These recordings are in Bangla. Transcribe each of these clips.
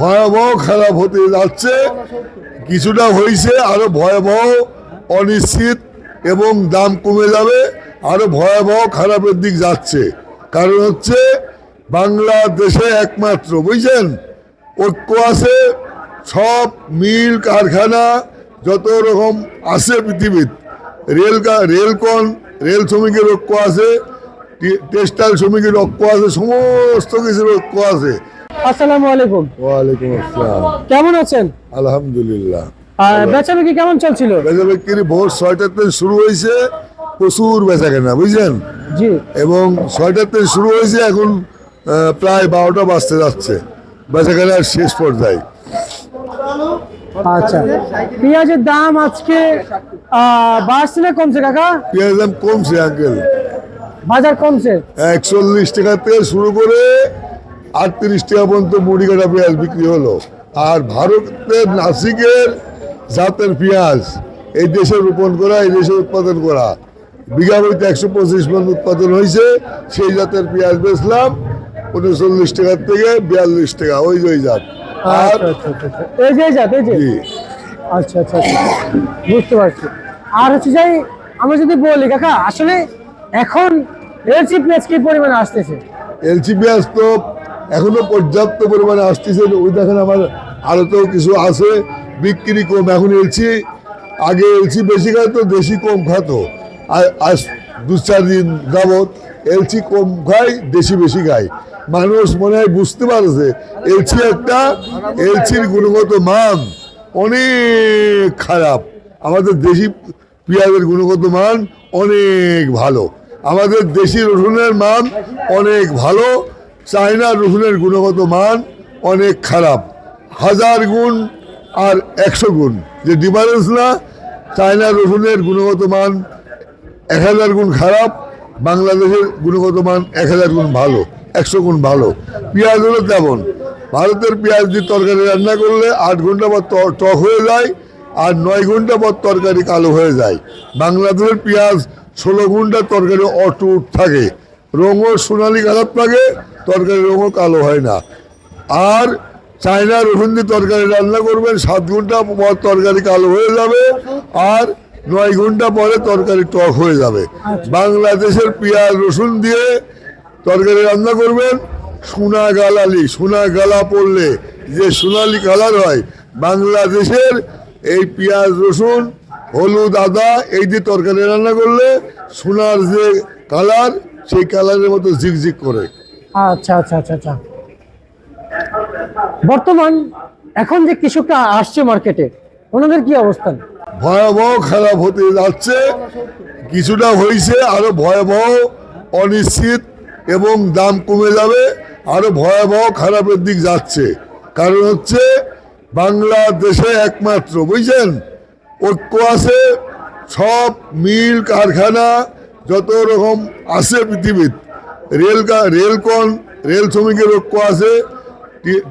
ভয়াবহ খারাপ হতে যাচ্ছে, কিছুটা হয়েছে, আরো ভয়াবহ অনিশ্চিত এবং দাম কমে যাবে, আরো ভয়াবহ খারাপের দিক যাচ্ছে। কারণ হচ্ছে বাংলাদেশে একমাত্র বুঝছেন ঐক্য আছে, সব মিল কারখানা যত রকম আছে পৃথিবীর, রেল শ্রমিকের ঐক্য আছে, টেক্সটাইল শ্রমিকের ঐক্য আছে, সমস্ত কিছুর ঐক্য আছে। আসসালামু আলাইকুম। ওয়ালাইকুম আসসালাম। কেমন আছেন? আলহামদুলিল্লাহ। বেচা বিক্রি কেমন চলছিল? বেচা বিক্রি ভোর 6টার থেকে শুরু হয়েছে, প্রচুর বেচা কেনা বুঝছেন, জি। এবং 6টার থেকে শুরু হয়েছে, এখন প্রায় 12টা বাজতে যাচ্ছে, বেচা কেনার শেষ পর্যায়ে। আচ্ছা, পেঁয়াজের দাম আজকে বাড়ছে না কমছে কাকা? পেঁয়াজের দাম কমছে আঙ্কেল, বাজার কমছে। 41 টাকা থেকে শুরু করে 38 টাকা পর্যন্ত মুড়ি কাটা পেঁয়াজ বিক্রি হলো। আর ভারতের নাসিকের জাতের পেঁয়াজ, এই দেশে রোপণ করা, এই দেশে উৎপাদন করা, বিঘা প্রতি 125 মণ উৎপাদন হয়েছে, সেই জাতের পেঁয়াজ বেচলাম 39 টাকার থেকে 42 টাকা, ওই জাত। আর এই যে জাত, এই যে। জি, আচ্ছা আচ্ছা আচ্ছা, বুঝতে পারছি। আর হচ্ছে যাই, আমরা যদি বলি কাকা, আসলে এখন এলসি পেঁয়াজ কি পরিমাণে আসতেছে? এলসি পেঁয়াজ তো এখনো পর্যাপ্ত পরিমাণে আসতেছে, ওই দেখেন আমার আরতেও কিছু আছে, বিক্রি কম। এখন এলসি, আগে এলসি বেশি খাইতো, দেশি কম খাতো, আর আজ 2-4 দিন যাবৎ এলসি কম খায়, দেশি বেশি খায়। মানুষ মনে হয় বুঝতে পারছে এলসির গুণগত মান অনেক খারাপ, আমাদের দেশি পেঁয়াজের গুণগত মান অনেক ভালো, আমাদের দেশি রসুনের মান অনেক ভালো, চায়নার রসুনের গুণগত মান অনেক খারাপ, 1000 গুণ আর 100 গুণ যে ডিফারেন্স না। চায়নার রসুনের গুণগত মান 1000 গুণ খারাপ, বাংলাদেশের গুণগত মান 1000 গুণ ভালো, 100 গুণ ভালো। পেঁয়াজ হলো তেমন, ভারতের পেঁয়াজ দিয়ে তরকারি রান্না করলে 8 ঘন্টা পর টক হয়ে যায়, আর 9 ঘন্টা পর তরকারি কালো হয়ে যায়। বাংলাদেশের পেঁয়াজ 16 ঘন্টা তরকারি অটুট থাকে, রঙও সোনালি কালার থাকে, তরকারির রঙও কালো হয় না। আর চায়নার রসুন দিয়ে তরকারি রান্না করবেন, 7 ঘন্টা পর তরকারি কালো হয়ে যাবে, আর 9 ঘন্টা পরে তরকারি টক হয়ে যাবে। বাংলাদেশের পেঁয়াজ রসুন দিয়ে তরকারি রান্না করবেন, সোনা গালা পড়লে যে সোনালি কালার হয়, বাংলাদেশের এই পেঁয়াজ রসুন হলুদ আদা এই দিয়ে তরকারি রান্না করলে সোনার যে কালার, সেই কালারের মতো ঝিকঝিক করে। আচ্ছা আচ্ছা আচ্ছা আচ্ছা, বর্তমান এখন যে কৃষকরা আসছে মার্কেটে, ওনাদের কি অবস্থান? ভয়াবহ খারাপ হতে যাচ্ছে, কিছুটা হয়েছে, আরো ভয়াবহ অনিশ্চিত এবং দাম কমে যাবে, আরো ভয়াবহ খারাপের দিক যাচ্ছে। কারণ হচ্ছে বাংলাদেশে একমাত্র বুঝছেন ঐক্য আছে, সব মিল কারখানা যত রকম আছে পৃথিবীর, রেল শ্রমিকের ঐক্য আছে,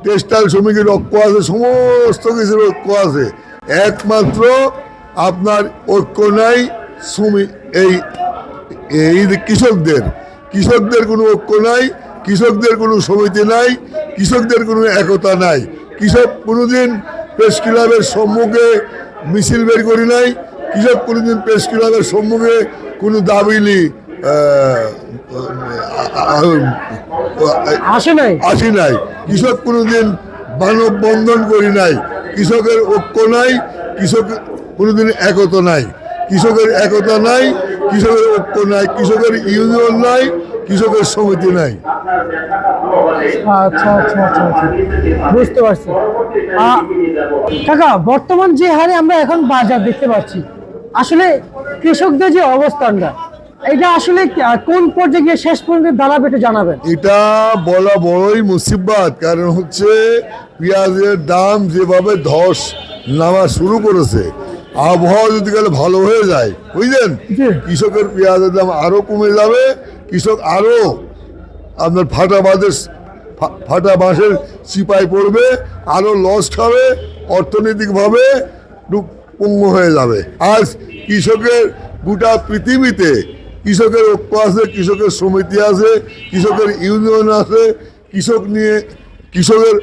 টেক্সটাইল শ্রমিকের ঐক্য আছে, সমস্ত কিছুর ঐক্য আছে। একমাত্র আপনার ঐক্য নাই এই কৃষকদের কোনো ঐক্য নাই, কৃষকদের কোনো সমিতি নাই, কৃষকদের কোনো একতা নাই। কৃষক কোনোদিন প্রেস ক্লাবের সম্মুখে মিছিল বের করি নাই, কৃষক কোনোদিন প্রেস ক্লাবের সম্মুখে কোনো দাবি আসি নাই, কৃষক কোনোদিন মানববন্ধন করি নাই। কৃষকের ঐক্য নাই, কৃষক কোনোদিন একতা নাই, কৃষকের একতা নাই, কৃষকের ঐক্য নাই, কৃষকের ইউনিয়ন নাই, কৃষকের সমিতি নাই। আচ্ছা আচ্ছা আচ্ছা আচ্ছা, বুঝতে পারছি। কাকা, বর্তমান যে হারে আমরা এখন বাজার দেখতে পাচ্ছি, আসলে কৃষকদের যে অবস্থানটা, এটা আসলে কোন পর্যায়ে গিয়ে শেষ পর্যন্ত দাঁড়াবে একটু জানাবেন? এটা বলা বড়ই মুসিবত, কারণ হচ্ছে পেঁয়াজের দাম যেভাবে ধস নামা শুরু করেছে, আবহাওয়া যদি গেলে ভালো হয়ে যায় বুঝলেন, কৃষকের পেঁয়াজের দাম আরো কমে যাবে, কৃষক আরো আপনার ফাটা বাঁশের চিপায় পড়বে, আরো লস খাবে, অর্থনৈতিকভাবে পঙ্গু হয়ে যাবে। আজ কৃষকের গোটা পৃথিবীতে কৃষকের ঐক্য আছে, কৃষকের সমিতি আছে, কৃষকের ইউনিয়ন আছে, কৃষকের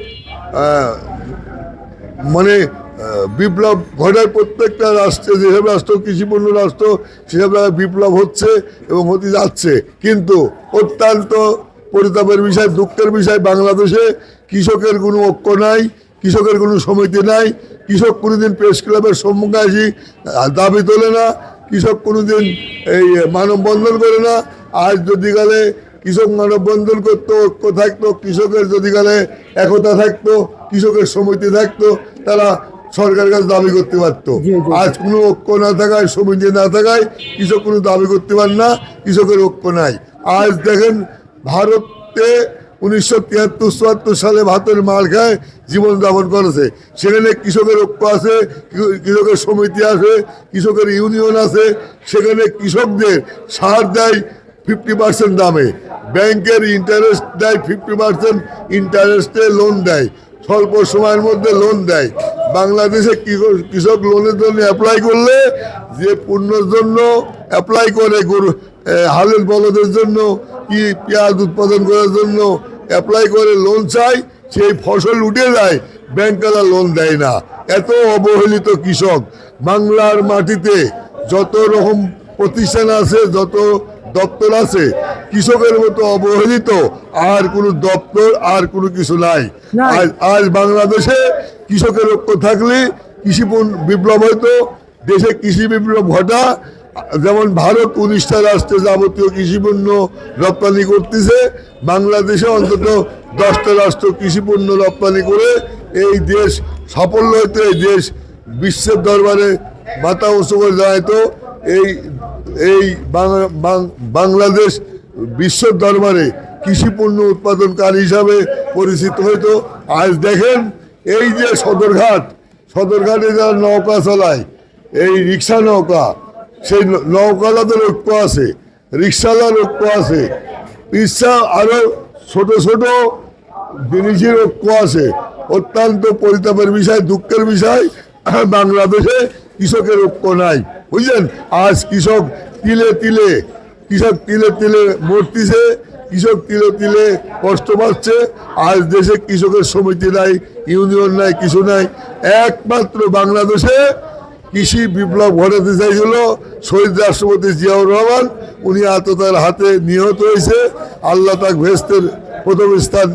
মানে বিপ্লব ঘটায় প্রত্যেকটা রাষ্ট্রে, যেসব রাষ্ট্র কৃষিপূর্ণ রাষ্ট্র সেসব জায়গায় বিপ্লব হচ্ছে এবং হতে যাচ্ছে। কিন্তু অত্যন্ত পরিতাপের বিষয়, দুঃখের বিষয়, বাংলাদেশে কৃষকের কোনো ঐক্য নাই, কৃষকের কোনো সমিতি নাই। কৃষক কোনোদিন প্রেস ক্লাবের সম্মুখে আসি দাবি তোলে না, কৃষক কোনোদিন এই মানববন্ধন করে না। আজ যদি গেলে কৃষক মানববন্ধন করতো, ঐক্য থাকতো, কৃষকের যদি গেলে একতা থাকতো, কৃষকের সমিতি থাকতো, তারা সরকারের কাছে দাবি করতে পারতো। আজ কোনো ঐক্য না থাকায়, সমিতি না থাকায় কৃষক কোনো দাবি করতে পারে না, কৃষকের ঐক্য নাই। আজ দেখেন ভারতে 1973-74 সালে ভাতের মার খায় জীবনযাপন করেছে, সেখানে কৃষকের ঐক্য আছে, কৃষকের সমিতি আছে, কৃষকের ইউনিয়ন আছে। সেখানে কৃষকদের সার দেয় 50% দামে, ব্যাংকের ইন্টারেস্ট দেয় 50% ইন্টারেস্টে লোন দেয়, স্বল্প সময়ের মধ্যে লোন দেয়। বাংলাদেশে কৃষক লোনের জন্য অ্যাপ্লাই করলে, যে পণ্যের জন্য অ্যাপ্লাই করে, গরু হালের বলদের জন্য কি পেঁয়াজ উৎপাদন করার জন্য অ্যাপ্লাই করে লোন চাই, সেই ফসল উঠে যায়, ব্যাংকরা লোন দেয় না। এত অবহেলিত কৃষক। বাংলার মাটিতে যত রকম প্রতিষ্ঠান আছে, যত দপ্তর আছে, কৃষকের মতো অবহেলিত আর কোনো দপ্তর আর কোনো কিছু নাই। আজ বাংলাদেশে কৃষকের ঐক্য থাকলে কৃষি বিপ্লব হয়তো, দেশে কৃষি বিপ্লব ঘটা। যেমন ভারত 19টা রাষ্ট্রে যাবতীয় কৃষিপণ্য রপ্তানি করতেছে, বাংলাদেশে অন্তত 10টা রাষ্ট্র কৃষিপণ্য রপ্তানি করে এই দেশ সাফল্য হইতো, এই দেশ বিশ্বের দরবারে মাথা উঁচু করে দাঁড়াইতো। এই বাংলাদেশ বিশ্বের দরবারে কৃষিপণ্য উৎপাদনকারী হিসাবে পরিচিত হইতো। আজ দেখেন এই যে সদরঘাটে যারা নৌকা চালায়, এই রিক্সা নৌকা, সেই নৌকালাদের ঐক্য আছে, রিক্সালার ঐক্য আছে, ইচ্ছা আরো ছোট ছোট জিনিসের ঐক্য আছে। অত্যন্ত পরিতাপের বিষয়, দুঃখের বিষয়, বাংলাদেশে কৃষকের ঐক্য নাই, বুঝলেন। আজ কৃষক তিলে তিলে মরতেছে, কৃষক তিলে তিলে কষ্ট পাচ্ছে। আজ দেশে কৃষকের সমিতি নাই, ইউনিয়ন নাই, কিছু নাই। একমাত্র বাংলাদেশে কৃষি বিপ্লব ঘটাতে চাইছিল শহীদ রাষ্ট্রপতি জিয়াউর রহমান, উনি আততার হাতে নিহত হয়েছে। আল্লাহ তাক ভেস্তের প্রথম স্থান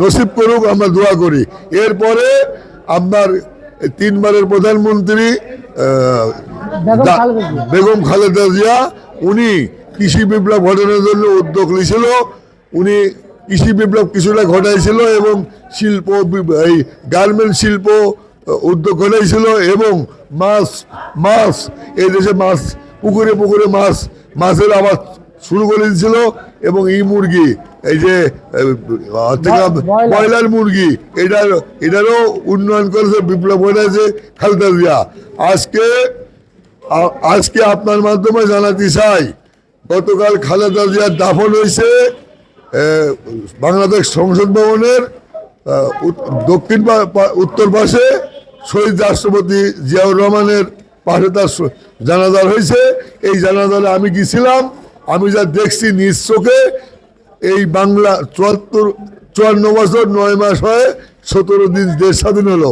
নসিব করুক, আমরা দোয়া করি। এরপরে আপনার 3 বারের প্রধানমন্ত্রী বেগম খালেদা জিয়া, উনি কৃষি বিপ্লব ঘটানোর জন্য উদ্যোগ নিয়েছিল। উনি কৃষি বিপ্লব কিছুটা ঘটাইছিল এবং শিল্প, এই গার্মেন্ট শিল্প উদ্যোগ ঘটাইছিল এবং মাছ এই দেশে মাছ পুকুরে মাছের আবাদ শুরু করে দিয়েছিল। এবং মুরগি, এই যে ব্রয়লার মুরগি, এটারও উন্নয়ন করেছে, বিপ্লব ঘটাইছে খালেদা জিয়া। আজকে আপনার মাধ্যমে জানাতে চাই, গতকাল খালেদা জিয়ার দাফন হয়েছে বাংলাদেশ সংসদ ভবনের উত্তর পাশে শহীদ রাষ্ট্রপতি জিয়াউর রহমানের পাশে তার জানাজার হয়েছে। এই জানাজারে আমি গেছিলাম, আমি যা দেখছি নিজ চোখে, এই বাংলা 54 বছর 9 মাস হয়, 17 দিন দেশ স্বাধীন হলো,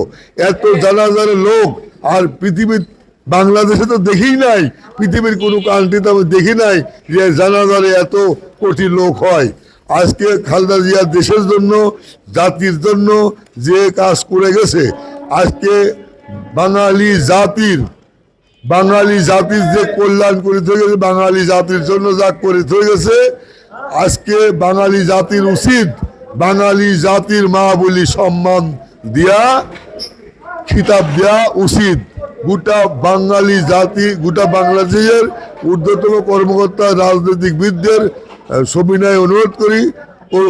এত জানাজারে লোক আর পৃথিবীর বাংলাদেশে তো দেখি নাই, পৃথিবীর কোনো কান্ট্রিতে আমি দেখি নাই যে জানাজারে এত কোটি লোক হয়। আজকে খালেদা জিয়া দেশের জন্য, জাতির জন্য যে কাজ করে গেছে, আজকে বাঙালি জাতির যে কল্যাণ করে গেছে, বাঙালি জাতির জন্য যা করে গেছে, আজকে বাঙালি জাতির উচিত বাঙালি জাতির মা বলি সম্মান দিয়া, খিতাব দেওয়া উচিত। গোটা বাঙালি জাতি, গোটা বাংলাদেশের ঊর্ধ্বতম কর্মকর্তা, রাজনৈতিকবিদদের সবিনয় অনুরোধ করি,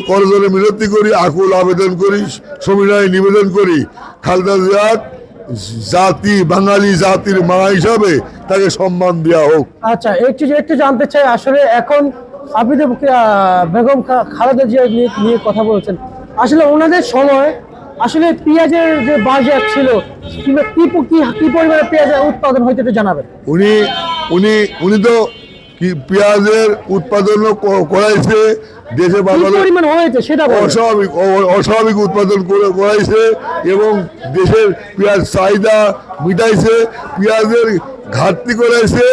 করজোড়ে মিনতি করি, আকুল আবেদন করি, সবিনয় নিবেদন করি, খালেদা জিয়ার বাঙালি জাতির মা হিসাবে তাকে সম্মান দেওয়া হোক। আচ্ছা, একটু জানতে চাই, আসলে এখন আপনি তো বেগম খালেদা জিয়া নিয়ে কথা বলছেন, আসলে ওনাদের সময় আসলে পেঁয়াজের যে বাজার ছিল, কি পরিমাণে পেঁয়াজের উৎপাদন হইতে একটু জানাবেন। উনি তো পেঁয়াজের উৎপাদনও করাইছে, দেশে কি বাজারে পরিমাণ হয়েছে সেটা বলেন। অস্বাভাবিক উৎপাদন করাইছে এবং দেশের পেঁয়াজ চাহিদা মিটাইছে, পেঁয়াজের ঘাটতি করাইছে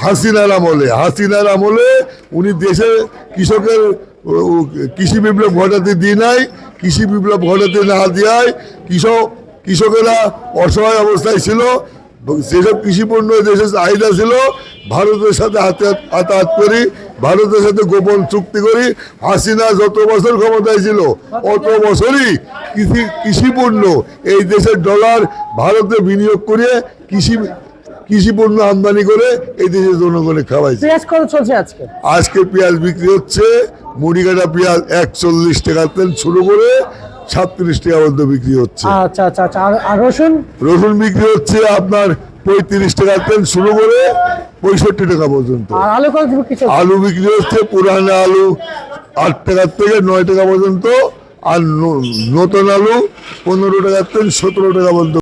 হাসিনার আমলে উনি দেশে কৃষকের কৃষি বিপ্লব ঘটাতে দিয়ে নাই, কৃষি বিপ্লব ঘটাতে না দেওয়ায় কৃষকেরা অসহায় অবস্থায় ছিল। যেসব কৃষি পণ্য দেশের চাহিদা ছিল, ভারতের সাথে হাতাহাত করি, ভারতের সাথে গোপন চুক্তি করি। হাসিনা যত বছর ক্ষমতায় ছিল অত বছরই কৃষি পণ্য এই দেশের ডলার ভারতে বিনিয়োগ করে কৃষি পণ্য আমদানি করে এই দেশের জনগণে খাওয়াইছে। পেঁয়াজ কত চলছে আজকে? আজকে পেঁয়াজ বিক্রি হচ্ছে মুড়িকাটা পেঁয়াজ 41 টাকা থেকে শুরু করে 37 টাকা পর্যন্ত বিক্রি হচ্ছে। আচ্ছা আচ্ছা আচ্ছা। আর রসুন? রসুন বিক্রি হচ্ছে আপনার 35 টাকা থেকে শুরু করে 65 টাকা পর্যন্ত। আর আলু কত বিক্রি চলছে? আলু বিক্রি হচ্ছে পুরানো আলু 8 টাকা থেকে 9 টাকা পর্যন্ত, আর নতুন আলু 15 টাকা থেকে 17 টাকা পর্যন্ত।